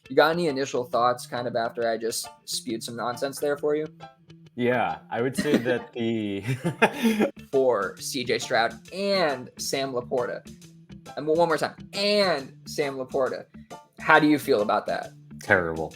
You got any initial thoughts kind of after I just spewed some nonsense there for you? Yeah, I would say that the For CJ Stroud and Sam Laporta. And one more time. And Sam Laporta. How do you feel about that? terrible.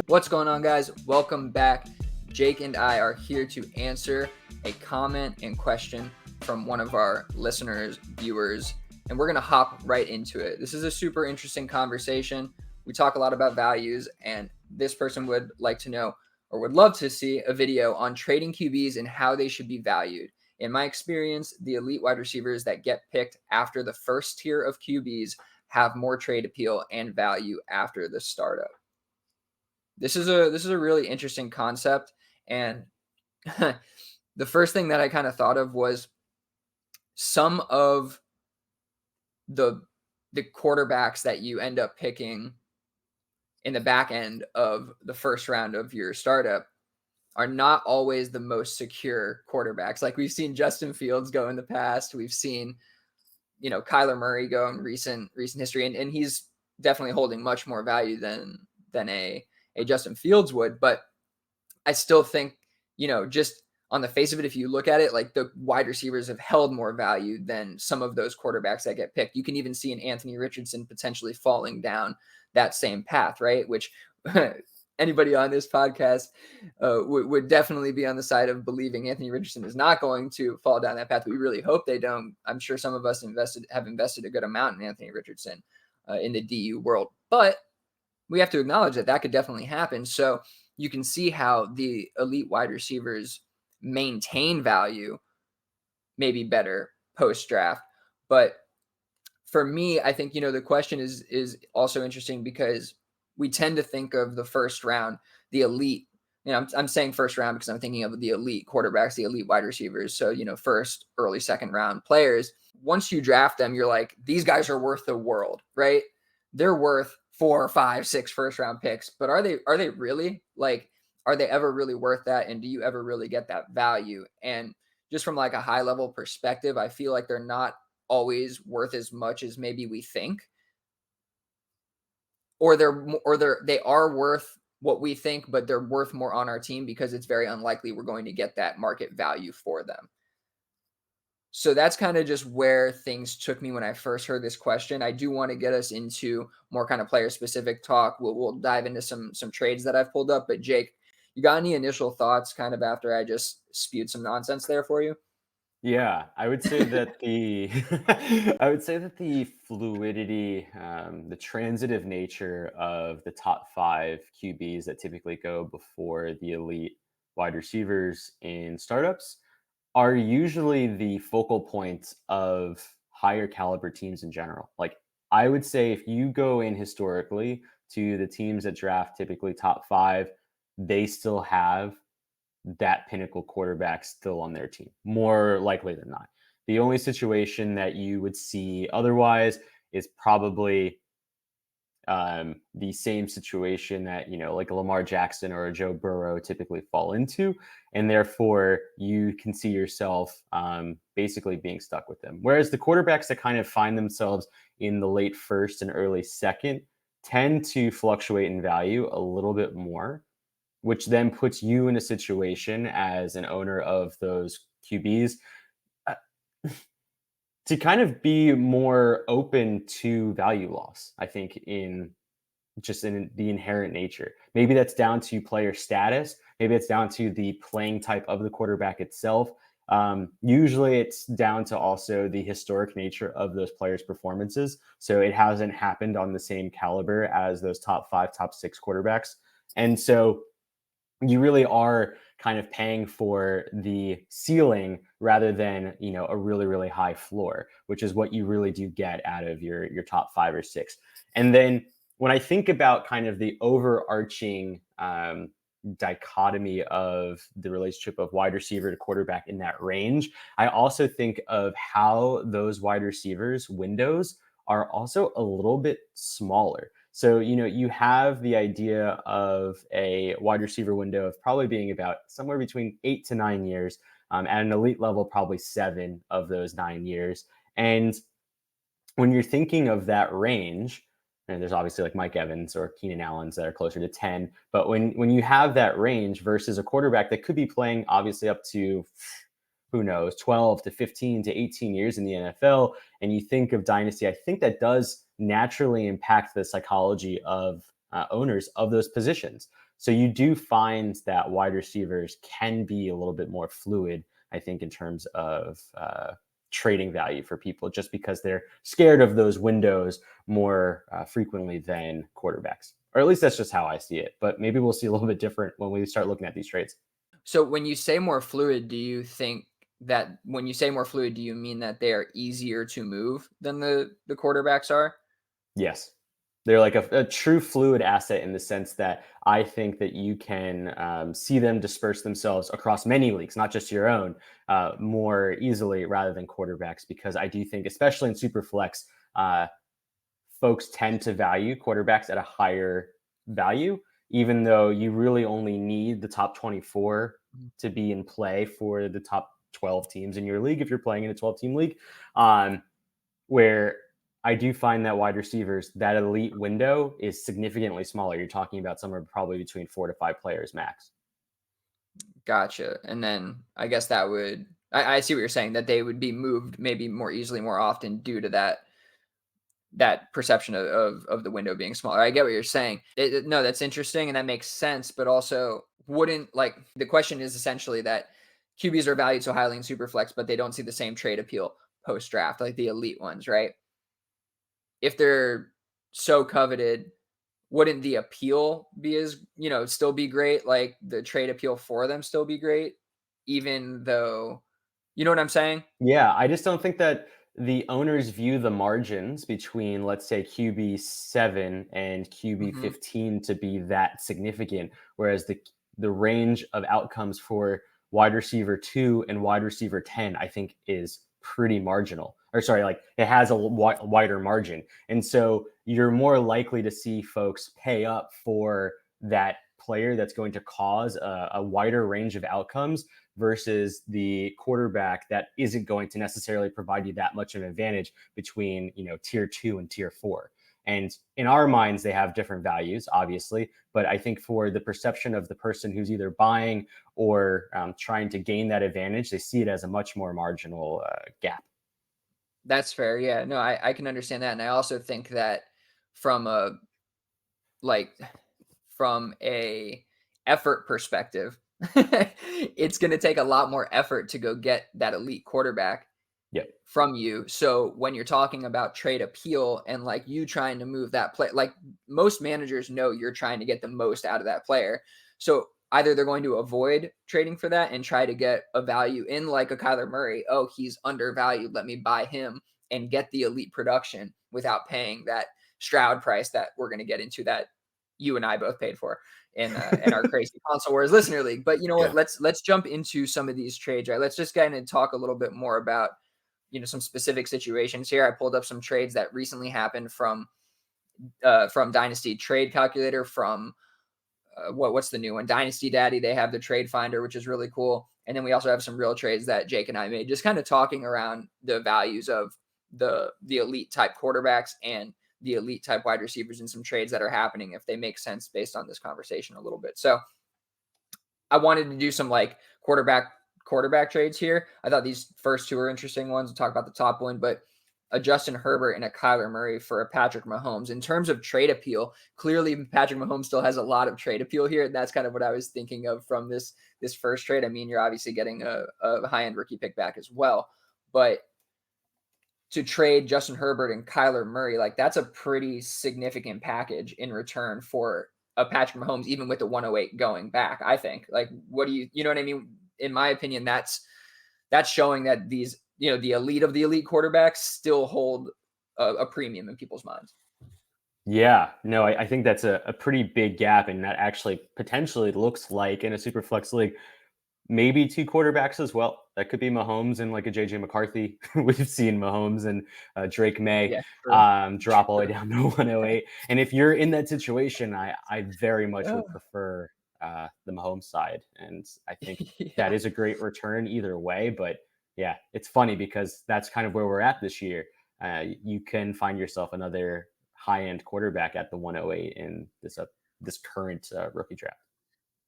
What's going on, guys? Welcome back. Jake and I are here to answer a comment and question from one of our listeners, viewers, and we're going to hop right into it. This is a super interesting conversation. We talk a lot about values, and this person would like to know or would love to see a video on trading QBs and how they should be valued. In my experience, the elite wide receivers that get picked after the first tier of QBs have more trade appeal and value after the startup. This is a really interesting concept, and the first thing that I kind of thought of was some of the quarterbacks that you end up picking in the back end of the first round of your startup are not always the most secure quarterbacks. Like we've seen Justin Fields go in the past. We've seen, Kyler Murray go in recent history, and he's definitely holding much more value than a Justin Fields would. But I still think, just on the face of it, if you look at it, like the wide receivers have held more value than some of those quarterbacks that get picked. You can even see an Anthony Richardson potentially falling down that same path, right? Which anybody on this podcast would definitely be on the side of believing Anthony Richardson is not going to fall down that path. We really hope they don't. I'm sure some of us have invested a good amount in Anthony Richardson in the DU world, but we have to acknowledge that could definitely happen. So you can see how the elite wide receivers maintain value maybe better post draft. But for me, I think, the question is also interesting because we tend to think of the first round, the elite. I'm saying first round because I'm thinking of the elite quarterbacks, the elite wide receivers. So, first, early, second round players. Once you draft them, you're like, these guys are worth the world, right? They're worth 4, 5, 6 first round picks. But are they really? Like, are they ever really worth that? And do you ever really get that value? And just from like a high level perspective, I feel like they're not always worth as much as maybe we think, or they are worth what we think, but they're worth more on our team because it's very unlikely we're going to get that market value for them. So that's kind of just where things took me when I first heard this question. I do want to get us into more kind of player specific talk. We'll dive into some trades that I've pulled up. But Jake, you got any initial thoughts kind of after I just spewed some nonsense there for you? Yeah, I would say that the I would say that the fluidity, the transitive nature of the top 5 QBs that typically go before the elite wide receivers in startups are usually the focal point of higher caliber teams in general. Like I would say if you go in historically to the teams that draft typically top 5, they still have that pinnacle quarterback still on their team, more likely than not. The only situation that you would see otherwise is probably the same situation that, like a Lamar Jackson or a Joe Burrow typically fall into. And therefore, you can see yourself basically being stuck with them. Whereas the quarterbacks that kind of find themselves in the late first and early second tend to fluctuate in value a little bit more, which then puts you in a situation as an owner of those QBs uh, to kind of be more open to value loss, I think, in the inherent nature. Maybe that's down to player status. Maybe it's down to the playing type of the quarterback itself. Usually it's down to also the historic nature of those players' performances. So it hasn't happened on the same caliber as those top 5, top 6 quarterbacks. And so you really are kind of paying for the ceiling rather than, a really, really high floor, which is what you really do get out of your top 5 or 6. And then when I think about kind of the overarching dichotomy of the relationship of wide receiver to quarterback in that range, I also think of how those wide receivers windows are also a little bit smaller. So, you have the idea of a wide receiver window of probably being about somewhere between 8 to 9 years, at an elite level, probably 7 of those 9 years. And when you're thinking of that range, and there's obviously like Mike Evans or Keenan Allen's that are closer to 10, but when you have that range versus a quarterback that could be playing obviously up to, who knows, 12 to 15 to 18 years in the NFL, and you think of Dynasty, I think that does naturally impact the psychology of owners of those positions. So you do find that wide receivers can be a little bit more fluid, I think, in terms of trading value for people, just because they're scared of those windows more frequently than quarterbacks. Or at least that's just how I see it. But maybe we'll see a little bit different when we start looking at these trades. So when you say more fluid, do you think that when you say more fluid, do you mean that they are easier to move than the quarterbacks are? Yes. They're like a true fluid asset in the sense that I think that you can see them disperse themselves across many leagues, not just your own, more easily rather than quarterbacks. Because I do think, especially in Superflex, uh, folks tend to value quarterbacks at a higher value, even though you really only need the top 24 to be in play for the top 12 teams in your league if you're playing in a 12-team league. Um, where I do find that wide receivers, that elite window is significantly smaller. You're talking about somewhere probably between 4 to 5 players max. Gotcha. And then I guess that would I see what you're saying, that they would be moved maybe more easily, more often due to that perception of the window being smaller. I get what you're saying. No, that's interesting and that makes sense. But also, wouldn't like the question is essentially that QBs are valued so highly in Superflex, but they don't see the same trade appeal post draft, like the elite ones, right? If they're so coveted, wouldn't the appeal be as, still be great? Like the trade appeal for them still be great, even though, you know what I'm saying? Yeah, I just don't think that the owners view the margins between, let's say, QB 7 and QB Hmm. 15 to be that significant, whereas the range of outcomes for wide receiver 2 and wide receiver 10, I think, is pretty marginal. Or sorry, like it has a wider margin, and so you're more likely to see folks pay up for that player that's going to cause a wider range of outcomes versus the quarterback that isn't going to necessarily provide you that much of an advantage between, tier 2 and tier 4. And in our minds, they have different values, obviously. But I think for the perception of the person who's either buying or trying to gain that advantage, they see it as a much more marginal gap. That's fair. Yeah, no, I can understand that. And I also think that from a like from a effort perspective, it's going to take a lot more effort to go get that elite quarterback Yep. from you. So when you're talking about trade appeal and like you trying to move that play, like most managers know you're trying to get the most out of that player. So either they're going to avoid trading for that and try to get a value in like a Kyler Murray. Oh, he's undervalued. Let me buy him and get the elite production without paying that Stroud price that we're going to get into, that you and I both paid for in our crazy console wars listener league. But you know what? Yeah. Let's jump into some of these trades. Right. Let's just kind of talk a little bit more about some specific situations here. I pulled up some trades that recently happened from Dynasty Trade Calculator, from what's the new one, Dynasty Daddy. They have the trade finder, which is really cool. And then we also have some real trades that Jake and I made, just kind of talking around the values of the elite type quarterbacks and the elite type wide receivers, and some trades that are happening if they make sense based on this conversation a little bit. So I wanted to do some like quarterback trades here. I thought these first two are interesting ones. We'll talk about the top one, but a Justin Herbert and a Kyler Murray for a Patrick Mahomes. In terms of trade appeal, clearly Patrick Mahomes still has a lot of trade appeal here, and that's kind of what I was thinking of from this first trade. I mean, you're obviously getting a high end rookie pick back as well, but to trade Justin Herbert and Kyler Murray, like that's a pretty significant package in return for a Patrick Mahomes, even with the 108 going back. I think. Like, what do you know what I mean? In my opinion, that's showing that these, the elite of the elite quarterbacks still hold a premium in people's minds. Yeah, no, I think that's a pretty big gap, and that actually potentially looks like in a super flex league, maybe two quarterbacks as well. That could be Mahomes and like a JJ McCarthy. We've seen Mahomes and Drake May Yeah, true. drop all the way down to 108. And if you're in that situation, I very much Yeah. would prefer the Mahomes side. And I think that Yeah. is a great return either way. But yeah, it's funny because that's kind of where we're at this year. you can find yourself another high-end quarterback at the 108 in this current rookie draft.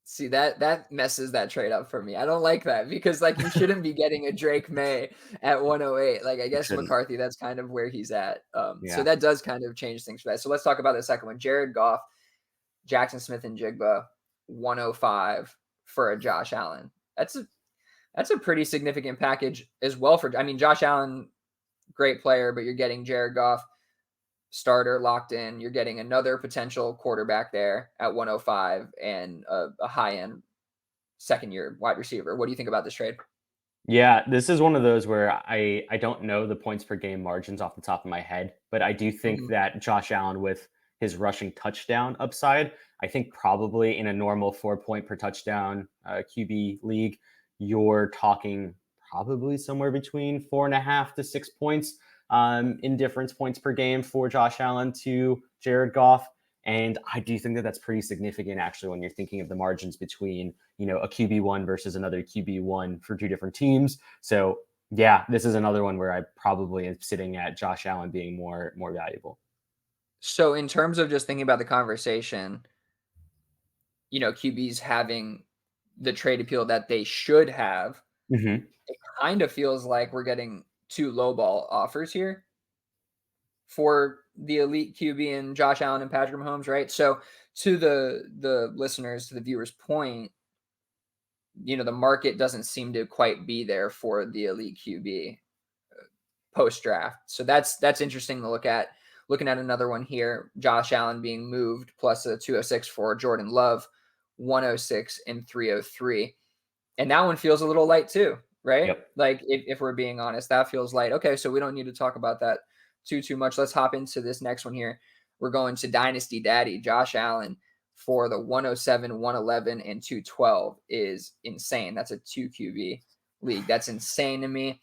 See, that messes that trade up for me. I don't like that because like you shouldn't be getting a Drake May at 108. Like I You guess shouldn't. McCarthy, that's kind of where he's at. So Yeah. that does kind of change things for that. So let's talk about the second one. Jared Goff, Jackson Smith and Jigba, 105 for a Josh Allen. That's a pretty significant package as well for, I mean, Josh Allen, great player, but you're getting Jared Goff, starter locked in. You're getting another potential quarterback there at 105 and a high end second year wide receiver. What do you think about this trade? Yeah, this is one of those where I don't know the points per game margins off the top of my head, but I do think Mhm. that Josh Allen with his rushing touchdown upside, I think probably in a normal 4 point per touchdown QB league, you're talking probably somewhere between 4.5 to 6 points in difference points per game for Josh Allen to Jared Goff. And I do think that that's pretty significant, actually, when you're thinking of the margins between, a QB1 versus another QB1 for two different teams. So, yeah, this is another one where I probably am sitting at Josh Allen being more valuable. So in terms of just thinking about the conversation, QBs having the trade appeal that they should have, Hmm. it kind of feels like we're getting two lowball offers here for the elite QB and Josh Allen and Patrick Mahomes, right? So to the listeners, to the viewers' point, the market doesn't seem to quite be there for the elite QB post draft. So that's interesting to look at. Looking at another one here, Josh Allen being moved plus a 206 for Jordan Love, 106 and 303. And that one feels a little light too, right? Yep. Like if we're being honest, that feels light. Okay, so we don't need to talk about that too much. Let's hop into this next one here. We're going to Dynasty Daddy, Josh Allen for the 107, 111, and 212 is insane. That's a 2 QB league. That's insane to me.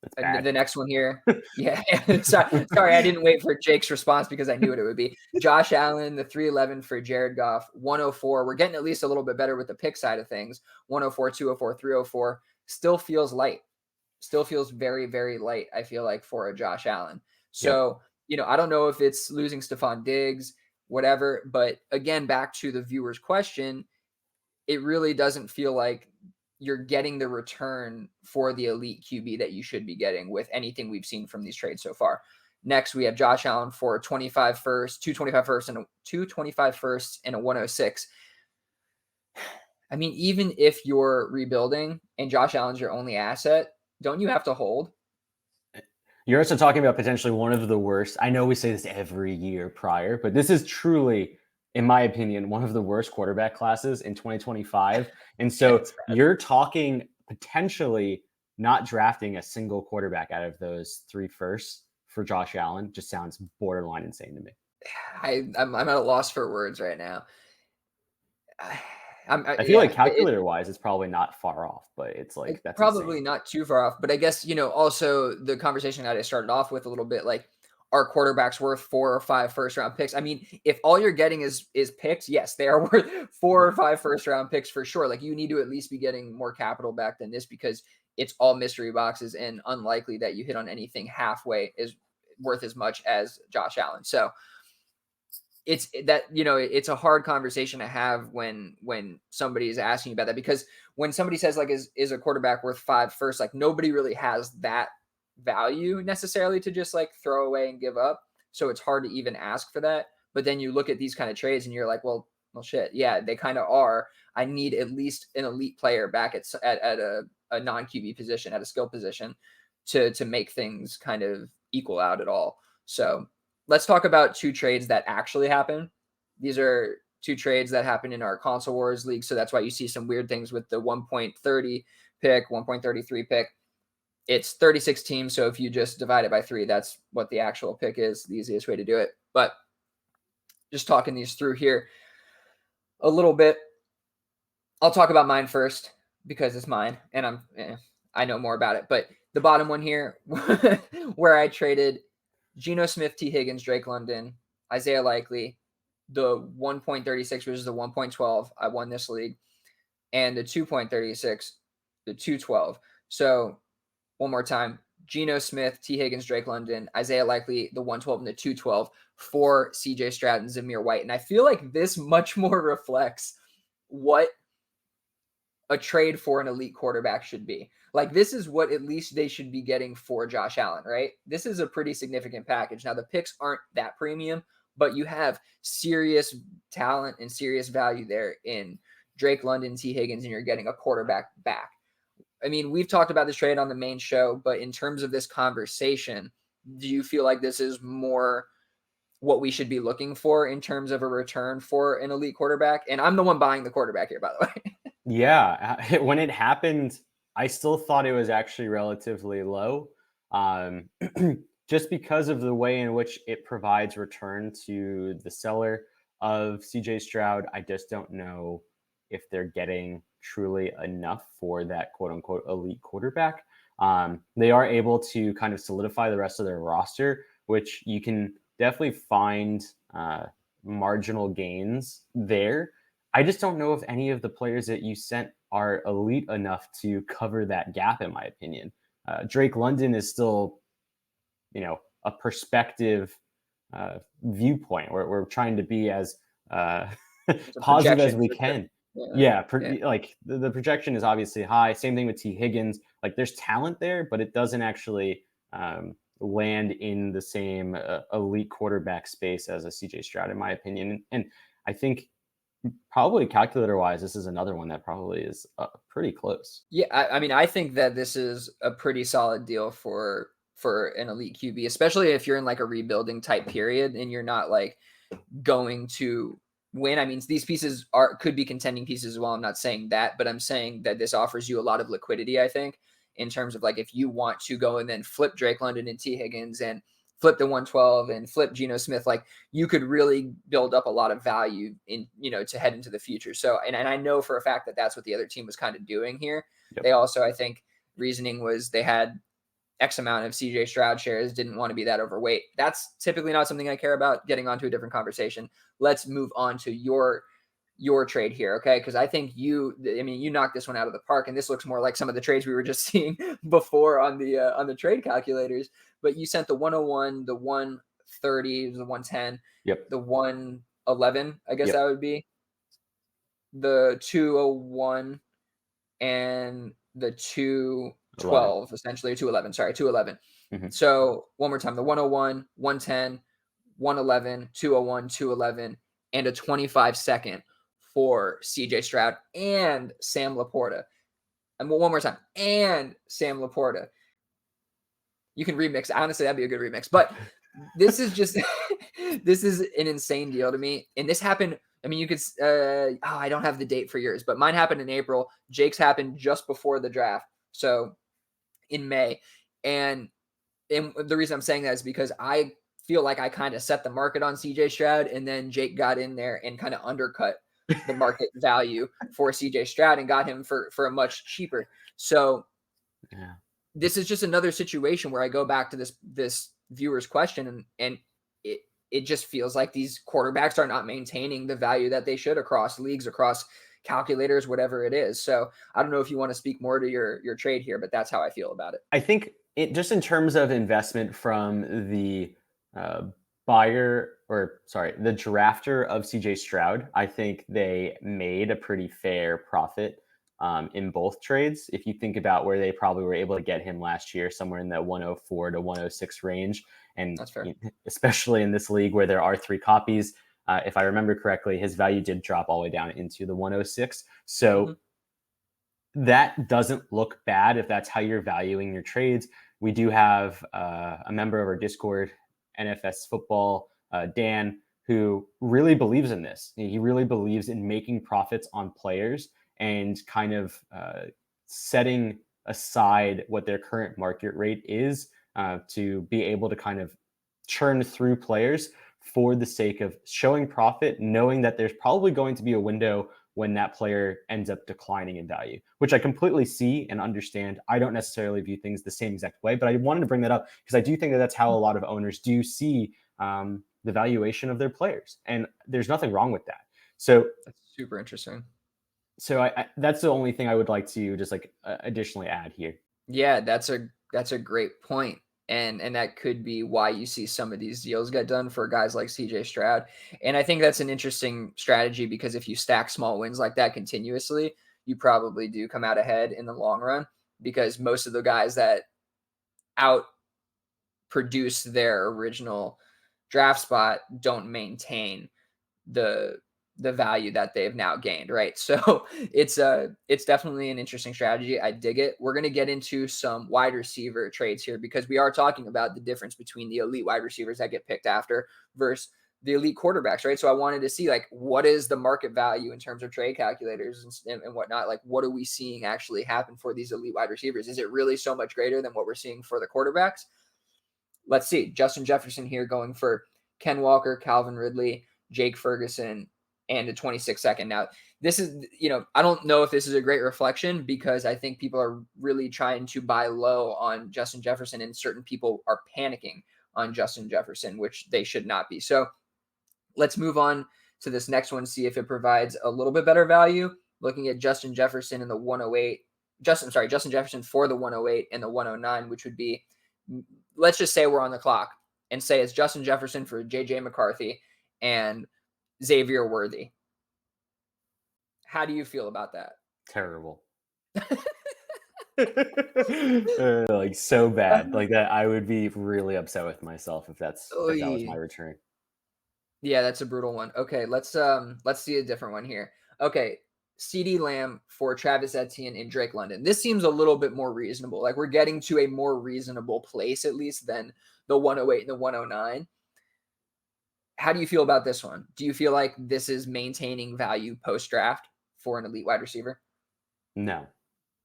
That's And bad. the next one here, yeah. Sorry, I didn't wait for Jake's response because I knew what it would be. Josh Allen, the 311 for Jared Goff, 104. We're getting at least a little bit better with the pick side of things. 104, 204, 304. Still feels light. Still feels very, very light, I feel like, for a Josh Allen. Yep. So, I don't know if it's losing Stephon Diggs, whatever. But again, back to the viewer's question, it really doesn't feel like you're getting the return for the elite QB that you should be getting with anything we've seen from these trades so far. Next, we have Josh Allen for 25 first, 225 first, and 225 first and a 106. I mean, even if you're rebuilding and Josh Allen's your only asset, don't you have to hold? You're also talking about potentially one of the worst. I know we say this every year prior, but this is truly, in my opinion, one of the worst quarterback classes in 2025. And so It's bad. you're talking potentially not drafting a single quarterback out of those three firsts for Josh Allen. Just sounds borderline insane to me. I'm at a loss for words right now. I feel like Yeah, calculator wise, it's probably not far off, but it's like, that's insane. probably not too far off, but I guess, also the conversation that I started off with a little bit, like, are quarterbacks worth 4 or 5 first round picks? I mean, if all you're getting is picks, yes, they are worth 4 or 5 first round picks for sure. Like, you need to at least be getting more capital back than this because it's all mystery boxes and unlikely that you hit on anything halfway is worth as much as Josh Allen. So it's that, it's a hard conversation to have when somebody is asking you about that, because when somebody says like is a quarterback worth 5 first, like nobody really has that value necessarily to just like throw away and give up, so it's hard to even ask for that. But then you look at these kind of trades and you're like, well shit, yeah, they kind of are. I need at least an elite player back at a non QB position, at a skill position, to make things kind of equal out at all. So let's talk about two trades that actually happen. These are two trades that happen in our console wars league. So that's why you see some weird things with the 1.30 pick, 1.33 pick. It's 36 teams. So if you just divide it by 3, that's what the actual pick is, the easiest way to do it. But just talking these through here a little bit. I'll talk about mine first because it's mine and I know more about it. But the bottom one here, where I traded Geno Smith, T. Higgins, Drake London, Isaiah Likely, the 1.36 versus the 1.12. I won this league, and the 2.36, the 212. So one more time, Geno Smith, T. Higgins, Drake London, Isaiah Likely, the 112 and the 212 for CJ Stroud and Zamir White. And I feel like this much more reflects what a trade for an elite quarterback should be. Like, this is what at least they should be getting for Josh Allen, right? This is a pretty significant package. Now, the picks aren't that premium, but you have serious talent and serious value there in Drake London, T. Higgins, and you're getting a quarterback back. I mean, we've talked about this trade on the main show, but in terms of this conversation, do you feel like this is more what we should be looking for in terms of a return for an elite quarterback? And I'm the one buying the quarterback here, by the way. Yeah, when it happened, I still thought it was actually relatively low, just because of the way in which it provides return to the seller of CJ Stroud. I just don't know if they're getting truly enough for that quote unquote elite quarterback. They are able to kind of solidify the rest of their roster, which you can definitely find marginal gains there. I just don't know if any of the players that you sent are elite enough to cover that gap, in my opinion. Drake London is still, a perspective viewpoint. We're trying to be as positive as we can. Like the projection is obviously high. Same thing with T. Higgins. Like, there's talent there, but it doesn't actually land in the same elite quarterback space as a CJ Stroud, in my opinion. And I think probably calculator wise, this is another one that probably is pretty close. Yeah, I mean, I think that this is a pretty solid deal for an elite QB, especially if you're in like a rebuilding type period and you're not like going to win. I mean, these pieces could be contending pieces as well. I'm not saying that, but I'm saying that this offers you a lot of liquidity, I think, in terms of like if you want to go and then flip Drake London and T. Higgins and flip the 112 and flip Geno Smith, like you could really build up a lot of value in, to head into the future. So, and I know for a fact that that's what the other team was kind of doing here. Yep. They also, I think, reasoning was they had X amount of CJ Stroud shares, didn't want to be that overweight. That's typically not something I care about. Getting onto a different conversation. Let's move on to your trade here, okay? Because I think you knocked this one out of the park, and this looks more like some of the trades we were just seeing before on the trade calculators. But you sent the 101, the 130, the 110, yep, the 111, I guess that would be, the 201, and the 212, essentially, or 211. Sorry, 211. Mm-hmm. So one more time, the 101, 110, 111, 201, 211, and a 25-second for CJ Stroud and Sam Laporta. And one more time, and Sam Laporta. You can remix. Honestly, that'd be a good remix. But this is just this is an insane deal to me. And this happened. I mean, you could. I don't have the date for yours, but mine happened in April. Jake's happened just before the draft, so in May. And the reason I'm saying that is because I feel like I kind of set the market on CJ Stroud, and then Jake got in there and kind of undercut the market value for CJ Stroud and got him for a much cheaper. So yeah. This is just another situation where I go back to this viewer's question, and it just feels like these quarterbacks are not maintaining the value that they should across leagues, across calculators, whatever it is. So I don't know if you want to speak more to your trade here, but that's how I feel about it. I think just in terms of investment from the the drafter of CJ Stroud, I think they made a pretty fair profit in both trades. If you think about where they probably were able to get him last year, somewhere in that 104 to 106 range. And that's fair. Especially in this league where there are 3 copies, if I remember correctly, his value did drop all the way down into the 106. So that doesn't look bad if that's how you're valuing your trades. We do have a member of our Discord, NFS Football, Dan, who really believes in this. He really believes in making profits on players and kind of setting aside what their current market rate is to be able to kind of churn through players for the sake of showing profit, knowing that there's probably going to be a window when that player ends up declining in value, which I completely see and understand. I don't necessarily view things the same exact way, but I wanted to bring that up because I do think that that's how a lot of owners do see the valuation of their players. And there's nothing wrong with that. So that's super interesting. So that's the only thing I would like to just additionally add here. Yeah, that's a That's a great point. And that could be why you see some of these deals get done for guys like CJ Stroud. And I think that's an interesting strategy because if you stack small wins like that continuously, you probably do come out ahead in the long run because most of the guys that out produce their original draft spot don't maintain the the value that they've now gained, right? So it's definitely an interesting strategy. I dig it. We're gonna get into some wide receiver trades here because we are talking about the difference between the elite wide receivers that get picked after versus the elite quarterbacks, right? So I wanted to see like what is the market value in terms of trade calculators and whatnot. Like what are we seeing actually happen for these elite wide receivers? Is it really so much greater than what we're seeing for the quarterbacks? Let's see. Justin Jefferson here going for Ken Walker, Calvin Ridley, Jake Ferguson, and a 26 second. Now, this is, I don't know if this is a great reflection because I think people are really trying to buy low on Justin Jefferson and certain people are panicking on Justin Jefferson, which they should not be. So let's move on to this next one, see if it provides a little bit better value. Looking at Justin Jefferson in the 108, Justin Jefferson for the 108 and the 109, which would be, let's just say we're on the clock and say it's Justin Jefferson for JJ McCarthy and Xavier Worthy. How do you feel about that? Terrible. Like so bad. Like that, I would be really upset with myself if that was my return. Yeah, that's a brutal one. Okay, let's see a different one here. Okay, CeeDee Lamb for Travis Etienne and Drake London. This seems a little bit more reasonable. Like we're getting to a more reasonable place at least than the 108 and the 109. How do you feel about this one? Do you feel like this is maintaining value post draft for an elite wide receiver? No.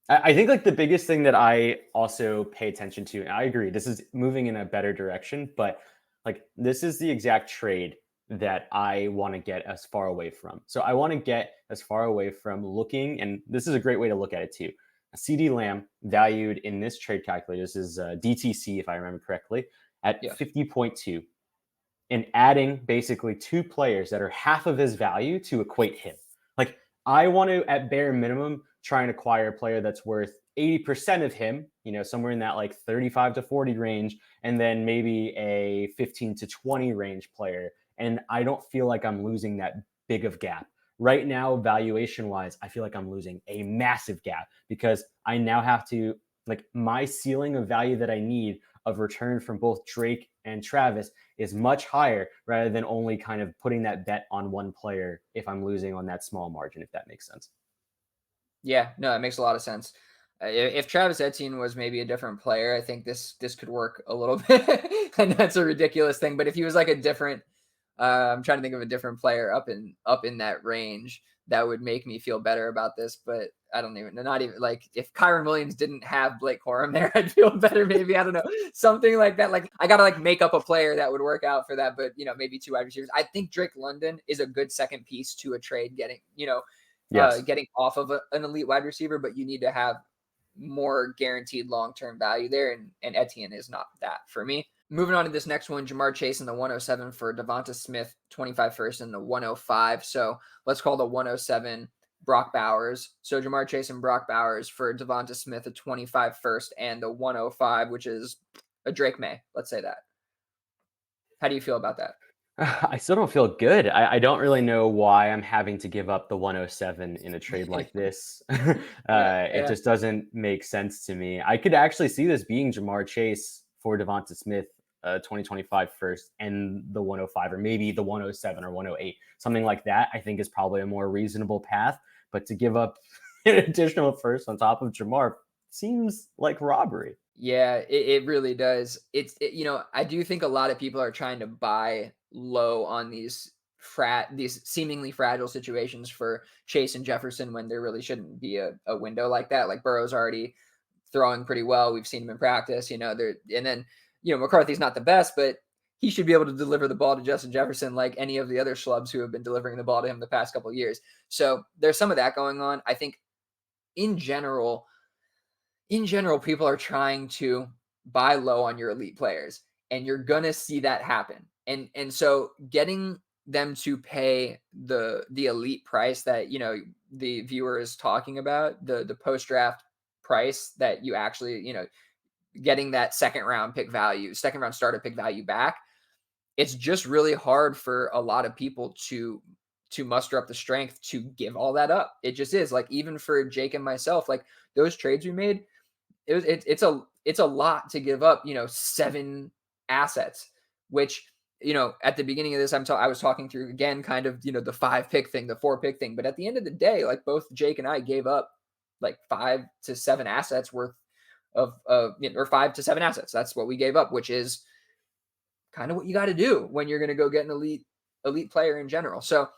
I think like the biggest thing that I also pay attention to, and I agree, this is moving in a better direction, but like this is the exact trade that I want to get as far away from. So I want to get as far away from looking, and this is a great way to look at it too. A CeeDee Lamb valued in this trade calculator, this is DTC if I remember correctly, at 50.2, and adding basically two players that are half of his value to equate him. Like I want to, at bare minimum, try and acquire a player that's worth 80% of him, somewhere in that like 35 to 40 range, and then maybe a 15 to 20 range player. And I don't feel like I'm losing that big of gap. Right now, valuation wise, I feel like I'm losing a massive gap because I now have to, like, my ceiling of value that I need of return from both Drake and Travis is much higher rather than only kind of putting that bet on one player if I'm losing on that small margin, if that makes sense. Yeah, no, it makes a lot of sense. If Travis Etienne was maybe a different player, I think this could work a little bit. And that's a ridiculous thing. But if he was like a different, I'm trying to think of a different player up in that range, that would make me feel better about this. But I don't even, not even like if Kyron Williams didn't have Blake Corum there, I'd feel better. Maybe, I don't know, something like that. Like I gotta like make up a player that would work out for that. But maybe two wide receivers. I think Drake London is a good second piece to a trade. Getting off of an elite wide receiver, but you need to have more guaranteed long-term value there, and Etienne is not that for me. Moving on to this next one, Jamar Chase in the 107 for Devonta Smith, 25 first in the 105. So let's call the 107 Brock Bowers. So Jamar Chase and Brock Bowers for Devonta Smith, a 25 first, and the 105, which is a Drake May. Let's say that. How do you feel about that? I still don't feel good. I don't really know why I'm having to give up the 107 in a trade like this. It just doesn't make sense to me. I could actually see this being Jamar Chase for Devonta Smith, 2025 first, and the 105, or maybe the 107 or 108. Something like that, I think is probably a more reasonable path. But to give up an additional first on top of Jamar seems like robbery. Yeah, it really does. I do think a lot of people are trying to buy low on these seemingly fragile situations for Chase and Jefferson when there really shouldn't be a window like that. Like Burrow's already throwing pretty well. We've seen him in practice, and then McCarthy's not the best, but he should be able to deliver the ball to Justin Jefferson like any of the other schlubs who have been delivering the ball to him the past couple of years. So there's some of that going on. I think in general, people are trying to buy low on your elite players, and you're going to see that happen. And so getting them to pay the elite price that, the viewer is talking about, the post-draft price that you actually, getting that second round starter pick value back, it's just really hard for a lot of people to muster up the strength to give all that up. It just is. Like, even for Jake and myself, like those trades we made, it's a lot to give up, 7 assets, which, at the beginning of this, I was talking through again, kind of, the 5 pick thing, the 4 pick thing. But at the end of the day, like, both Jake and I gave up like 5 to 7 assets worth of, or 5 to 7 assets. That's what we gave up, which is kind of what you got to do when you're going to go get an elite player in general. So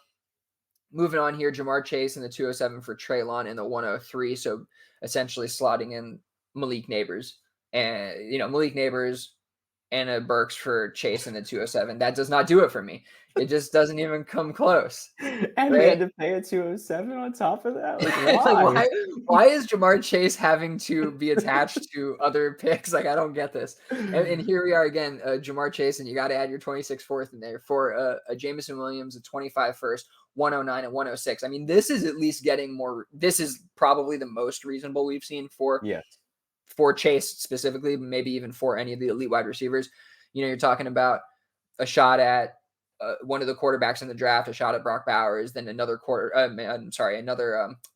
moving on here, Jamar Chase in the 207 for Treylon in the 103. So essentially slotting in Malik Neighbors and, Malik Neighbors and a Burks for Chase in the 207. That does not do it for me. It just doesn't even come close. And right? we had to pay a 207 on top of that? Like, why? Like, why is Jamar Chase having to be attached to other picks? Like, I don't get this. And here we are again, Jamar Chase, and you got to add your 26 fourth in there for a Jameson Williams, a 25 first, 109 and 106. I mean, this is at least getting more. This is probably the most reasonable we've seen for Chase specifically, maybe even for any of the elite wide receivers. You're talking about a shot at one of the quarterbacks in the draft, a shot at Brock Bowers, then another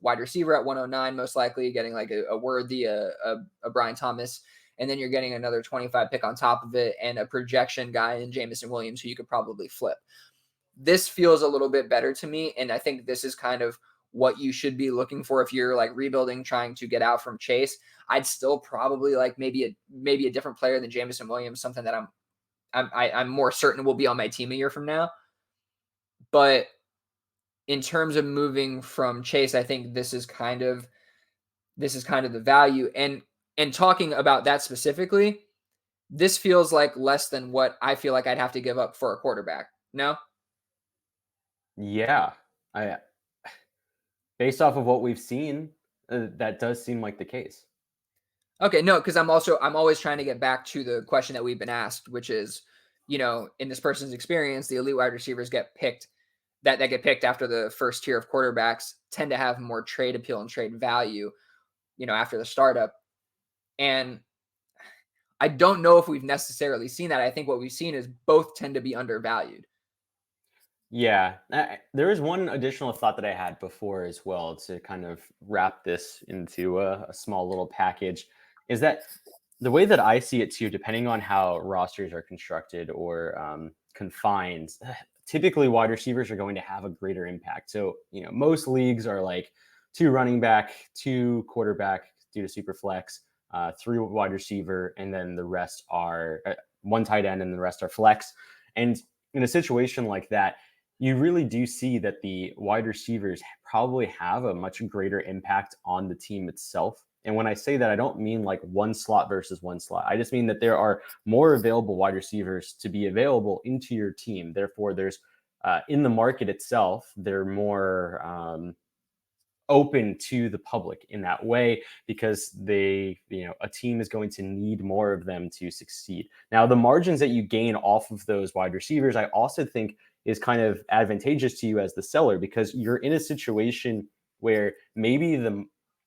wide receiver at 109, most likely getting like a Worthy, a Brian Thomas, and then you're getting another 25 pick on top of it and a projection guy in Jameson Williams who you could probably flip. This feels a little bit better to me, and I think this is kind of what you should be looking for if you're like rebuilding, trying to get out from Chase. I'd still probably like maybe a different player than Jameson Williams, something that I'm more certain will be on my team a year from now. But in terms of moving from Chase, I think this is kind of the value. And talking about that specifically, this feels like less than what I feel like I'd have to give up for a quarterback. No? Yeah. Based off of what we've seen, that does seem like the case. Okay, no, because I'm always trying to get back to the question that we've been asked, which is, in this person's experience, the elite wide receivers get picked that get picked after the first tier of quarterbacks tend to have more trade appeal and trade value, after the startup. And I don't know if we've necessarily seen that. I think what we've seen is both tend to be undervalued. Yeah, there is one additional thought that I had before as well to kind of wrap this into a small little package, is that the way that I see it too, depending on how rosters are constructed or confined, typically wide receivers are going to have a greater impact. So, most leagues are like 2 running back, 2 quarterback due to Superflex, 3 wide receiver, and then the rest are 1 tight end and the rest are flex. And in a situation like that, you really do see that the wide receivers probably have a much greater impact on the team itself. And when I say that, I don't mean like 1 slot versus 1 slot. I just mean that there are more available wide receivers to be available into your team. Therefore, there's in the market itself, they're more open to the public in that way because a team is going to need more of them to succeed. Now, the margins that you gain off of those wide receivers, I also think is kind of advantageous to you as the seller because you're in a situation where maybe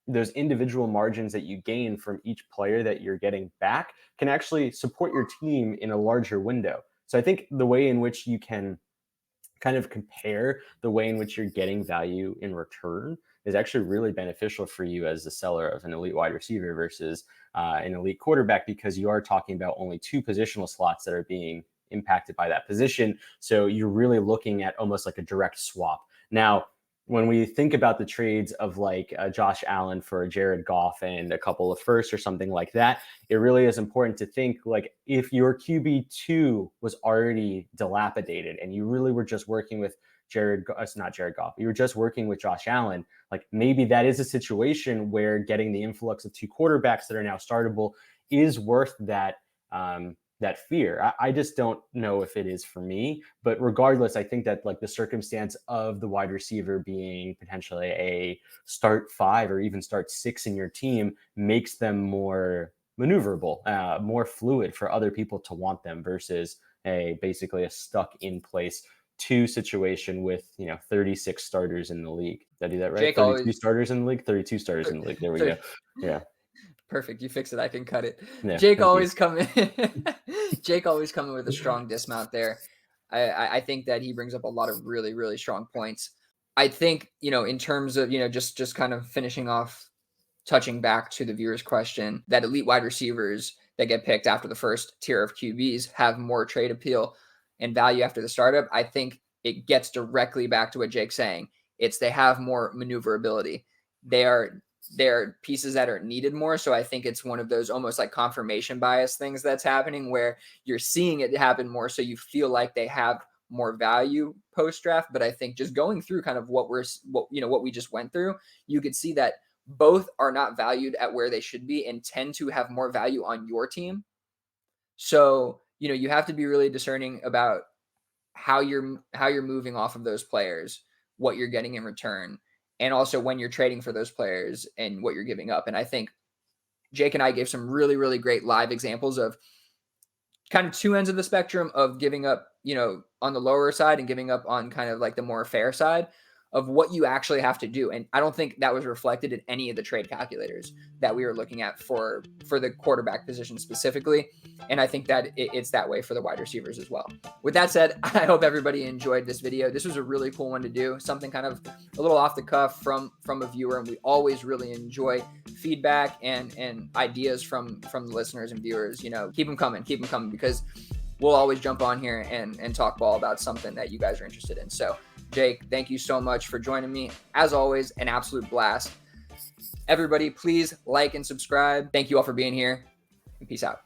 those individual margins that you gain from each player that you're getting back can actually support your team in a larger window. So I think the way in which you can kind of compare the way in which you're getting value in return is actually really beneficial for you as the seller of an elite wide receiver versus an elite quarterback, because you are talking about only 2 positional slots that are being impacted by that position. So you're really looking at almost like a direct swap. Now, when we think about the trades of like Josh Allen for Jared Goff and a couple of firsts or something like that, it really is important to think like if your QB2 was already dilapidated and you really were just working with not Jared Goff, you were just working with Josh Allen, like maybe that is a situation where getting the influx of 2 quarterbacks that are now startable is worth that fear. I just don't know if it is for me, but regardless, I think that like the circumstance of the wide receiver being potentially a start 5 or even start 6 in your team makes them more maneuverable, more fluid for other people to want them versus basically a stuck in place 2 situation with 36 starters in the league. Did I do that right? Jake 32 starters in the league, 32 starters in the league. There we go. Yeah. Perfect. You fix it. I can cut it. Yeah, Jake thank you. always coming. Jake always coming with a strong dismount there. I think that he brings up a lot of really, really strong points. I think, in terms of, just kind of finishing off, touching back to the viewer's question, that elite wide receivers that get picked after the first tier of QBs have more trade appeal and value after the startup. I think it gets directly back to what Jake's saying. They have more maneuverability. They're pieces that are needed more. So I think it's one of those almost like confirmation bias things that's happening where you're seeing it happen more. So you feel like they have more value post draft. But I think just going through kind of what we just went through, you could see that both are not valued at where they should be and tend to have more value on your team. So, you have to be really discerning about how you're moving off of those players, what you're getting in return, and also when you're trading for those players and what you're giving up. And I think Jake and I gave some really, really great live examples of kind of two ends of the spectrum of giving up, on the lower side and giving up on kind of like the more fair side of what you actually have to do. And I don't think that was reflected in any of the trade calculators that we were looking at for the quarterback position specifically. And I think that it's that way for the wide receivers as well. With that said, I hope everybody enjoyed this video. This was a really cool one to do, something kind of a little off the cuff from a viewer. And we always really enjoy feedback and ideas from the listeners and viewers. Keep them coming because we'll always jump on here and talk ball about something that you guys are interested in. So Jake, thank you so much for joining me. As always, an absolute blast. Everybody, please like and subscribe. Thank you all for being here, and peace out.